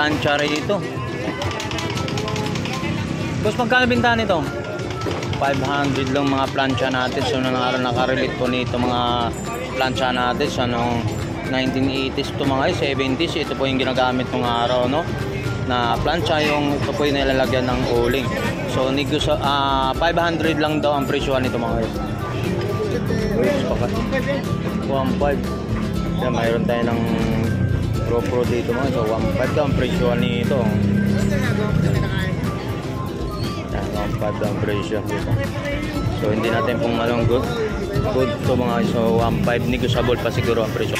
plancha rito. Boss, magkano binta nito? 500 lang mga plancha natin. So nakarelate po nito mga plancha natin sa noong 1980s to mga 70s. Ito po yung ginagamit ng araw, no, na plancha. Yung ito po yung nilalagyan ng uling. So 500 lang daw ang presyo nito mga guys. 1.5. Yan, mayroon tayo ng GoPro dito mga. So 1.5 daw ang presyo nito. Yan, 1.5 daw ang presyo dito. So hindi natin pong malong good to mga. So 1.5 negotiable pa siguro ang presyo.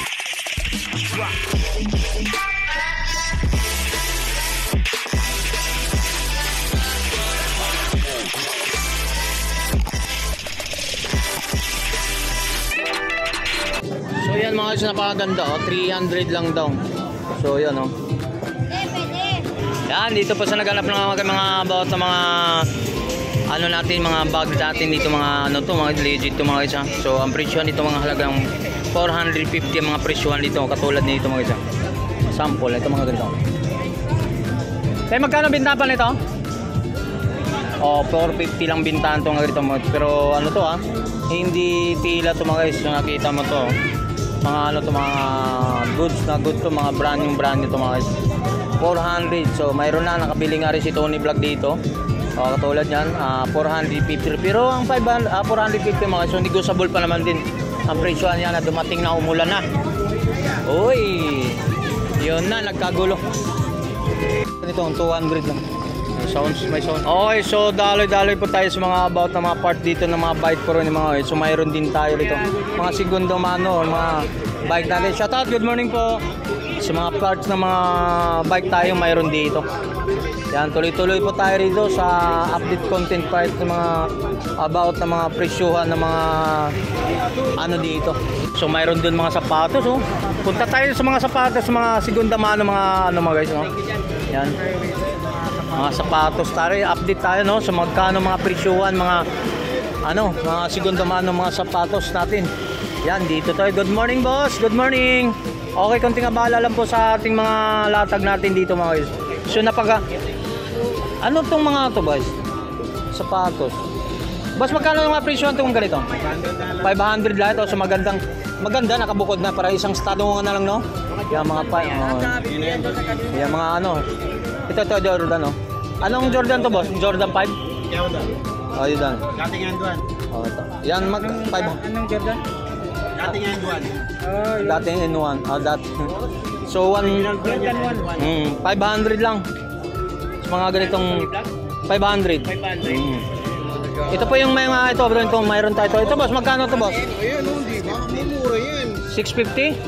So yan mga guys, napakaganda, oh. 300 lang daw. So yan, oh. Yan, dito po sa naghanap ng mga about na mga ano natin, mga bag natin dito, mga ano to, mga legit to mga guys. So ang presyo nito mga halagang 450 ang mga presyo dito, katulad nito mga guys. Sample ito mga ganito. Kaya magkano binta pa nito? Oh, 450 lang bintahan to mga ganito. Pero ano to, hindi pila to mga guys. So, nakita mo to, mga ano to, mga goods na good to, mga brand new to mga guys. 400. So mayroon na, nakabili nga rin si Tony Vlog dito. Katulad yan, 450. Pero ang 450 mga guys, so negotiable pa naman din ang presyo niya na dumating na umulan na. Uy, yun na, nagkagulo. Ito ang 200 lang. May sound. Okay, so daloy-daloy po tayo sa mga about na mga part dito ng mga bike pro ni mga guys. So mayroon din tayo rito mga segundo mano, mga bike natin. Shout out, good morning po. Sa mga parts ng mga bike tayo mayroon dito. Yan, tuloy-tuloy po tayo rito sa update content part ng mga about na mga presyuhan ng mga ano dito. So mayroon din mga sapatos, oh. Punta tayo sa mga sapatos, mga segunda mano, mga ano mga guys, no. Yan. Mga sapatos tayo, update tayo, no, sa magkano mga presyuhan, mga ano, mga segunda mano mga sapatos natin. Yan, dito tayo. Good morning, boss. Good morning. Okay, konting abala lang po sa ating mga latag natin dito mga guys. So ano tong mga to boys? Sapatos. Boss, magkano yung mga presyo itong ganito? 500 lang ito. So maganda, nakabukod na para isang stadungan na lang, no? Yung mga yung mga ano. Ito Jordan, no? Anong Jordan to boss? Jordan 5? Jordan. Oh, yun. Dating N1. Oh, ito. Yan 5. Anong Jordan? Dating N1. Dating N1. Oh, so 500 lang. Mga ganitong 500. Ito po yung mga ito, mayroon tayo ito. Ito boss, magkano to boss? Ayan, hindi ba? Mumura yan. 650?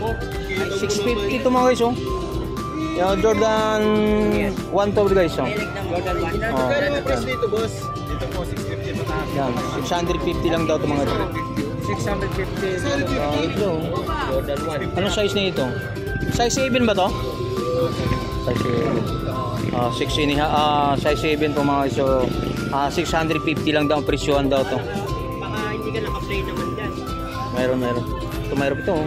650 ito mga guys, oh. Yung Jordan 1 to guys, oh. Jordan 1. Magkano ang price dito boss? Dito po 650 mataas. Yan, 650 lang daw ito mga ito. 650. Ito. Jordan 1. Anong size na ito? Size 7 ba to? Size 7. Size 7 po mga guys. So 650 lang daw ang presyohan daw to. Baka hindi ka naka-play naman dyan. Mayroon. Mayroon ito, oh.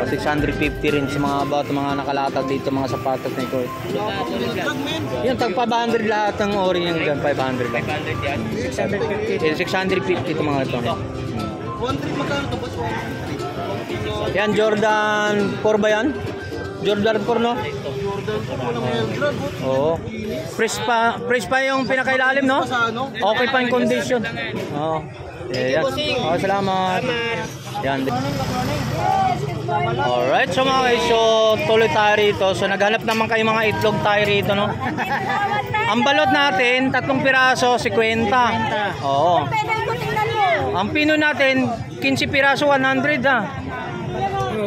650 rin sa mga about mga nakalatag dito, mga sapatos na ito. Yan, tag 500 lahat ng ori yung dyan. 500 lang. 500 yan? 650 ito mga ito. 1.3 magkano to boss? Yan, Jordan 4 ba yan? Jordan 4, no? Oo. Fresh pa yung pinakailalim, no? Okay pa yung condition. Oo. Yan. Oh, salamat. Yan. Alright, so mga guys, so tuloy tayo rito. So naghanap naman kayo mga itlog tayo rito, no? Ang balot natin, 3 piraso, 50. Oo. Ang pino natin, 15 piraso, 100 ha.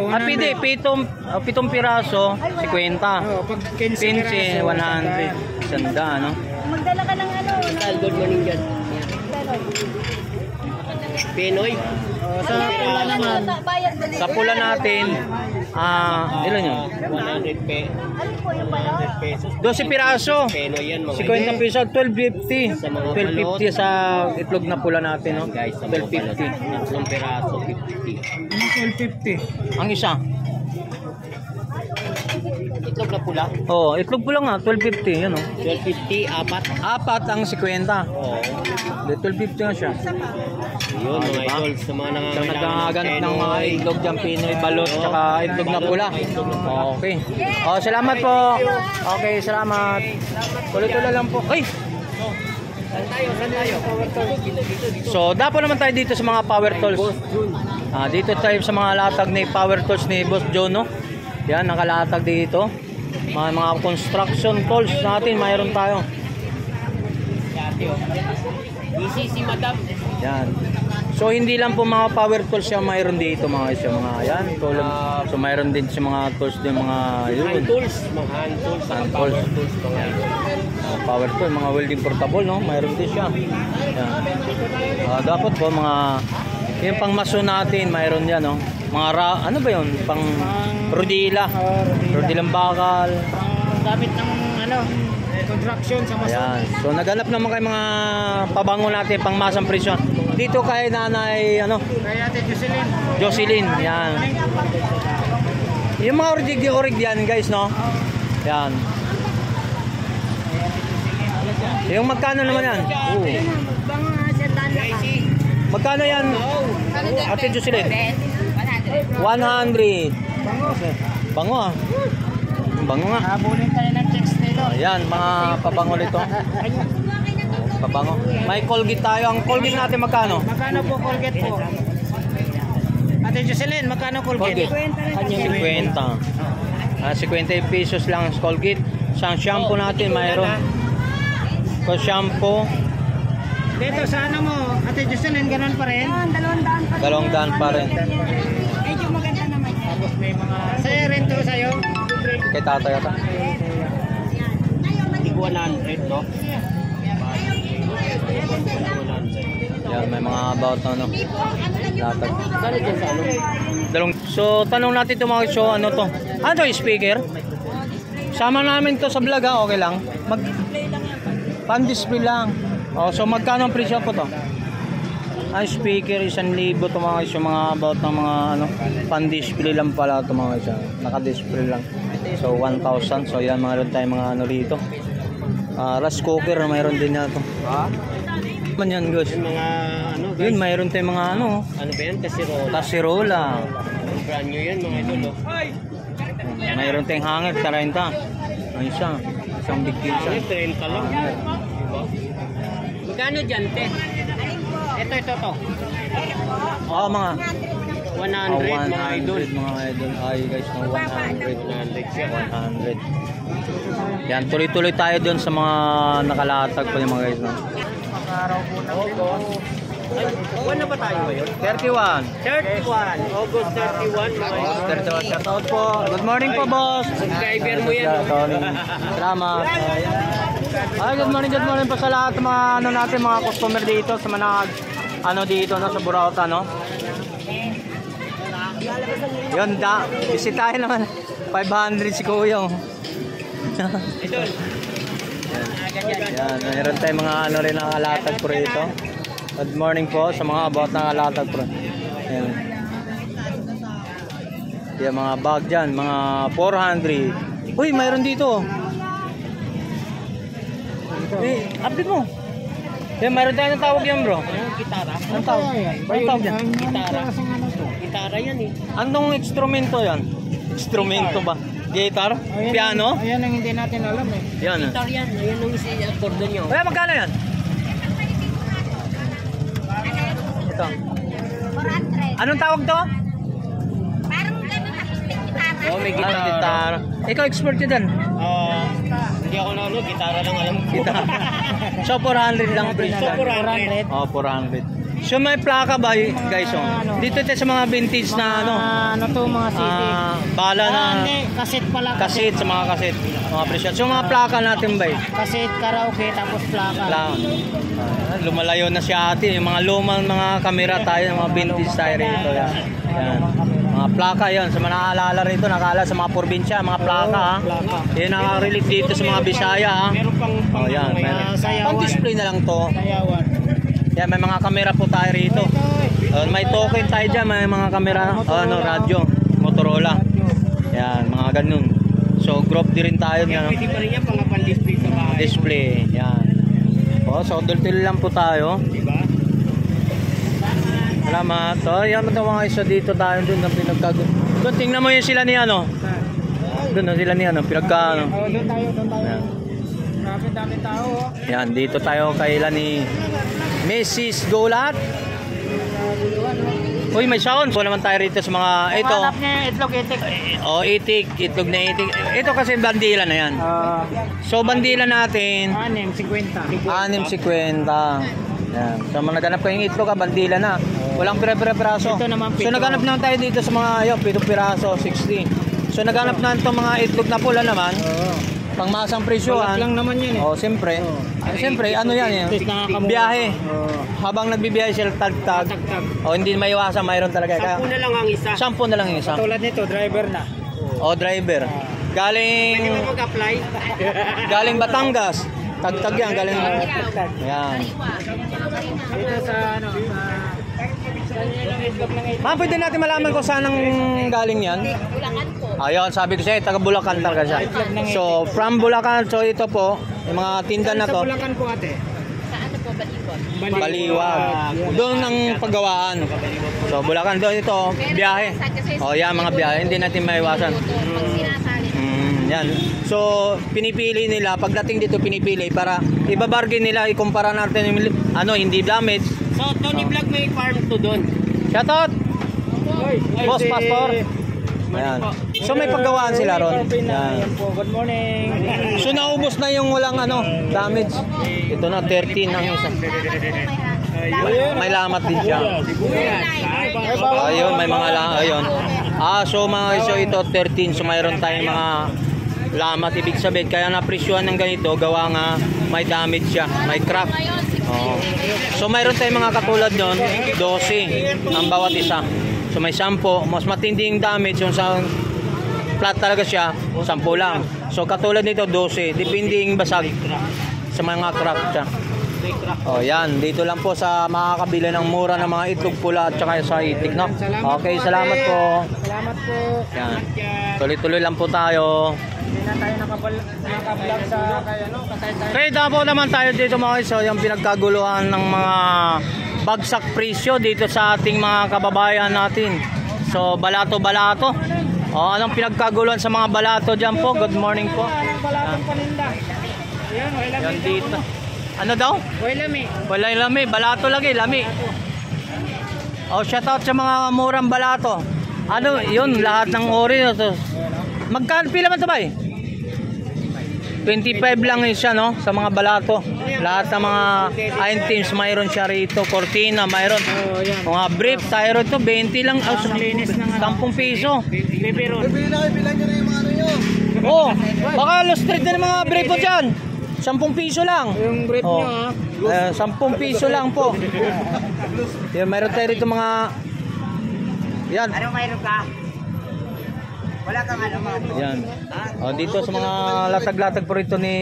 At pwede, 7 piraso, 50. 15, 100. Sanda, no? Magdala ka ng ano? Good morning dyan. Pinoy. Sa pula natin, ilan yun? 100 pesos. Ano po yung balot? 12 piraso. Pinoy yan mga 50 pesos, 12.50. 12.50 sa itlog na pula natin, no? guys. 12.50. 3 piraso, 50. 12.50. Ang isa. Itlog na pula. Oh, itlog po lang nga, 12.50 yun oh. 12.50, apat. Apat ang 50. Oo. 12.50 nga siya. Yun, mga diba? idol, sa mga So nagkaganap ng mga itlog dyan, Pinoy balot, tsaka itlog na pula. Okay. Oh, salamat po. Okay, salamat. Tuloy-tuloy lang po. Ay! Saan tayo? So, dapat naman tayo dito sa mga power tools. Dito tayo sa mga latag ni power tools ni Boss John, no? Yan, nakalatag dito. Mga construction tools natin, mayroon tayo. Easy si madam. Yan. So, hindi lang po mga power tools yung mayroon dito, mga isa, mga yan. So, mayroon din sa mga tools din, mga yun. Hand tools, mga hand tools, Hand power tools. tools, mga idol. Power tool, mga welding portable, no? Mayroon din siya. Yan. Dapat po mga yung pang maso natin, mayroon yan, no? Mga ano ba yun? Pang rodila. Rodilang bakal. Gamit ng construction sa maso. Ayan. So naghanap naman kayo mga pabango natin pang masang presyon. Dito kay Nanay Kaya Ate Jocelyn. Yan. Yung mga orig yan, guys, no? Yan. Yung magkano naman yan? Magkano yan? Ate Jocelyn? 100. Bango ah. Bango nga. Habulin tayo ng checks nito. Ayan, mga pabango nito. Pabango. May Colgate tayo. Ang Colgate natin magkano? Magkano po Colgate po? Ate Jocelyn, magkano Colgate? 50. 50 pesos lang ang Colgate. Sa shampoo natin mayroon. So shampoo, Dito sa ano mo, Ate Jocelyn, ganun pa rin? 200 pa rin. Medyo maganda naman yan. Tapos may mga... Sa'yo rin to, sa'yo? Kay tatay ata. Hindi 100, no? Yan, may mga about latag. Saan dyan sa ano? So, tanong natin ito mga show, ano to? Ano to, speaker? Sama namin to sa vlog, ha? Okay lang. Pan-display lang. Oh, so magkano ang presyo po to? Ang speaker, 1,000 to mga isyo, mga about ng mga pan-display lang pala to mga isyo. Naka-display lang. So 1,000. So yan, mayroon tayong mga dito. Rice cooker, mayroon din na to. Man yan, guys. Yung mga ano, guys? Yun, mayroon tayong mga Ano ba yan? Kasirola. kasirola. Brand new yan, mga idol, no? Mayroon tayong hanger, 30. Ano isa? Isang big piece. Ano, 30 lang. Diba? Magkano dyan, te? Ito, to. Mga 100, mga idol. mga idol. Ay, guys, no, 100. 100 siya. 100. Yan, tuloy-tuloy tayo doon sa mga nakalatag po yung mga guys, no? Araw po natin. Buwan na ba tayo ngayon? 31. 31. August 31, mga idol. 31. Shout out po. Good morning po, boss. Subscriber mo yan, no? Salamat. Ay, good morning po sa lahat ng mga natin, mga customer dito sa mga dito sa Burauta, no? Yun, bisitahin naman. 500 si Kuya. Idol. Yan, mayroon tayong mga rin nakalatag po rito. Good morning po sa mga about nakalatag po. Yan. Yan, mga bag dyan, mga 400. Uy, mayroon dito. Update mo. Yan, mayroon tayo ng tawag yan, bro. Gitara. Anong tawag? Anong tawag yan? Gitara. Gitara yan, eh. Anong instrumento yan? Instrumento ba? Guitar? Piano? Ayan ang hindi natin alam, eh. Yan. Gitar yan. Ayan ang isi-accordo nyo. Kaya magkano yan? Ito. 400. Anong tawag to? Parang gano'n tapos may gitara. Oh, may Gitara. gitara. Ikaw expert yun dyan. Hindi ako na gitara lang alam ko. Gitara. So 400 lang presyo. So 400. Oh, 400. So may plaka ba guys? Dito tayo sa mga vintage na Ano to, mga CD? bala na Hindi, kaset pala. kasit sa mga kasit. Mga presyo. So mga plaka natin ba? Kaset, karaoke, tapos plaka. Lumalayo na si ate. Yung mga lumang mga kamera tayo, mga vintage tayo rito. Yan. Mga plaka yan. Sa mga nakaalala rito, nakaalala sa mga probinsya, mga plaka ha. Plaka. Yan nakarelate dito sa mga Bisaya ha. Meron pang Oh, yan. sayawan. Pang-display na lang to. Sayawan. Yan, may mga kamera po tayo rito. May token tayo dyan, may mga kamera, radyo, Motorola. Yan, mga ganun. Mag-crop din rin tayo Yan, niyan. pwede pa rin yan, pang-display sa bahay. Display, yan. O, so tuloy-tuloy lang po tayo. Diba? Salamat. So, yan mo mga isa dito tayo dun na pinagkagulo. Doon, tingnan mo yun sila ni ano. Doon, no, sila ni ano, pinagka ano. Oh, doon tayo. Yan. Grabe, dami tao. Yan, dito tayo kailan ni Mrs. Golat. Uy, may sound. So naman tayo rito sa mga ito. Hanap niya yung itlog, itik. O, itik, itlog na itik. Ito kasi bandila na yan. So, bandila natin, 6.50. 6.50. Yan. So, naganap kayong itlog, bandila na. Walang pira-piraso. Ito naman, So, pito. naganap naman tayo dito sa mga, yun, 7 piraso, 60. So, naganap na itong mga itlog na pula naman. Pangmasang presyohan. Balat lang naman yan eh. O, siyempre. Siyempre, ano yan eh. Tapos nakakamura. Biyahe. Habang nagbibiyahe sila, tag-tag. Tag-tag. O, hindi maiwasan, mayroon talaga. 10 na lang ang isa. 10 na lang yung isa. Tulad nito, driver na. O, driver. Pwede Galing mo mag-apply. galing Batangas. Tag-tag yan, galing. Tag-tag. Yan. Dito sa ano, sa yung itlog ng itlog. Ma'am, pwede natin malaman kung saan ang galing yan? Ayun, sabi ko siya, taga Bulacan talaga siya. So, from Bulacan, so ito po, yung mga tinda na Sa to, Bulacan po ate. Baliwag. Doon ang paggawaan. So, Bulacan doon ito, biyahe. O, yan, mga biyahe, hindi natin maiwasan. Yan. So, pinipili nila, pagdating dito pinipili para ibabargain nila, ikumpara natin yung ano, hindi damage. So, Tony Vlog may farm to doon. Shoutout! Boss Pastor. Ayan. So, may paggawaan sila ron. Yan. Good morning. So, naubos na yung walang ano, damage. Ito na, 13 ang isa. May lamat din siya. Ayun, may mga lamat. Ayun. So mga iso ito, 13. So, mayroon tayong mga lamat. Ibig sabihin, kaya napresyuhan ng ganito, gawa nga may damage siya, may crack. So, mayroon tayong mga katulad nun, 12 ang bawat isa. So, may 10. Mas matinding damage yung sa flat talaga siya, 10 lang. So, katulad nito, 12. Depending basag sa mga crack siya. Oh, yan. Dito lang po sa makakabili ng mura ng mga itlog pula at saka sa itik, no? Okay, salamat po. Salamat po. Yan. Tuloy-tuloy lang po tayo. Hindi na tayo naka-vlog sa kay ano, kasay-tay. Okay, po naman tayo dito mga iso, yung pinagkaguluhan ng mga bagsak presyo dito sa ating mga kababayan natin. So, balato-balato. Anong pinagkaguluhan sa mga balato dyan po? Good morning po. Balatong paninda. Ayan, wala Yan dito. Ano daw? Wala mi. Wala yung lami. Balato lagi, lami. Shoutout sa mga murang balato. Ano, yun, lahat ng ori. Magkano, pila man ito ba eh? 25 lang siya, no? Sa mga balato. Lahat ng mga items, mayroon siya rito. Cortina, mayroon. Mga brief, tayo rito, 20 lang. 10 piso. Bibiron. Baka lost trade na ng mga brief po dyan. 10 piso lang. Yung brief nyo ha. 10 piso lang po. Yan, mayroon tayo rito mga... Yan. Ano mayroon ka? Wala kang ano mga to. Yan. Dito sa mga latag-latag po rito ni...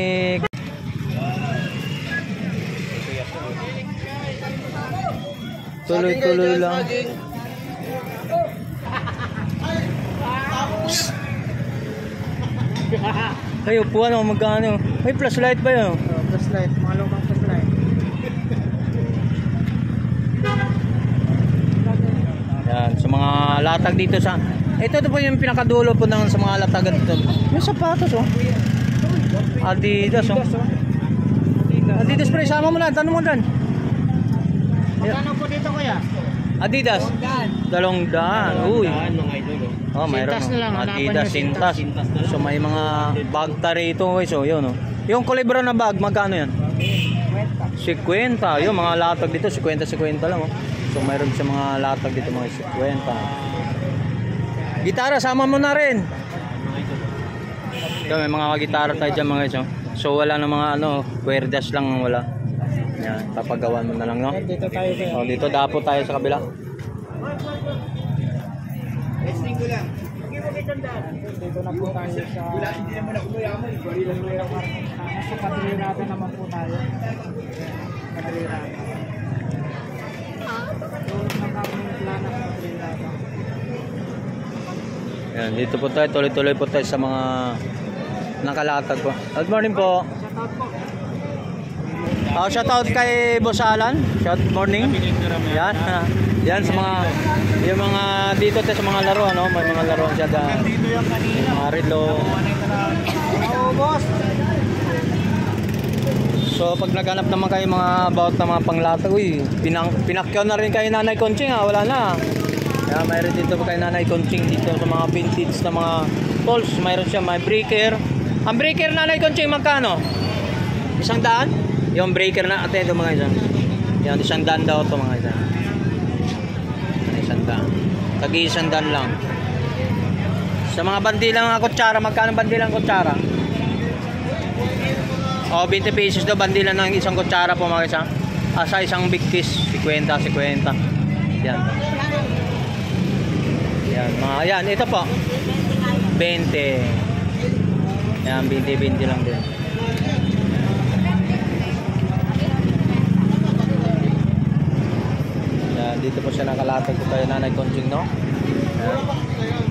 Tuloy-tuloy lang. Ay, upuan o magkano. Ay, flashlight ba yun? Flashlight, mga lumang flashlight. Yan, sa mga latag dito sa... Ito po yung pinakadulo po ng sa mga latagan dito. Yung sapatos oh. Adidas oh. Adidas pre, sama mo na, tanong mo dan. Magkano po dito kuya? Adidas. 200. Uy. Oh, mayroon. Sintas na lang, hanapan Adidas, nyo, sintas. So may mga bag tari ito guys, oh, yun oh. Yung kulibra na bag, magkano yan? 50. Yung mga latag dito, 50 lang oh. So mayroon sa mga latag dito mga 50. Gitara, sama mo na rin. So, may mga gitara tayo dyan mga guys. So wala na mga ano, cuerdas lang wala. Yan, papagawan mo na lang no. Dito tayo kuya. Dito dapo tayo sa kabila. Dito na po tayo sa... Nasa patrira naman po tayo. Patrira. Yan, dito po tayo, tuloy-tuloy po tayo sa mga Nakalatag po. Good morning po. Shout out kay Boss Alan. Shout morning. Yan. Yan sa mga yung mga dito sa mga laro ano, may mga laro siya da. Mga relo. So pag naghanap naman kayo mga about na mga panglatag, uy, pinakyaw na rin kay Nanay Conching wala na. Kaya mayroon dito kay Nanay Conching dito sa mga vintage na mga tools, mayroon siya may breaker. Ang breaker Nanay Conching magkano? 100? Yung breaker na atento mga isa. Yan 100 daw to mga isa. 100. Tagi 100 lang. Sa mga bandilang mga kutsara, magkano bandilang kutsara? 20 pesos daw bandilan ng isang kutsara po mga isa. Sa isang big kiss, 50. Yan. Yan, mga yan, ito po. 20. Yan, 20 lang din. Yan, dito po siya nakalatag ko tayo Nanay Conching, no? Yan.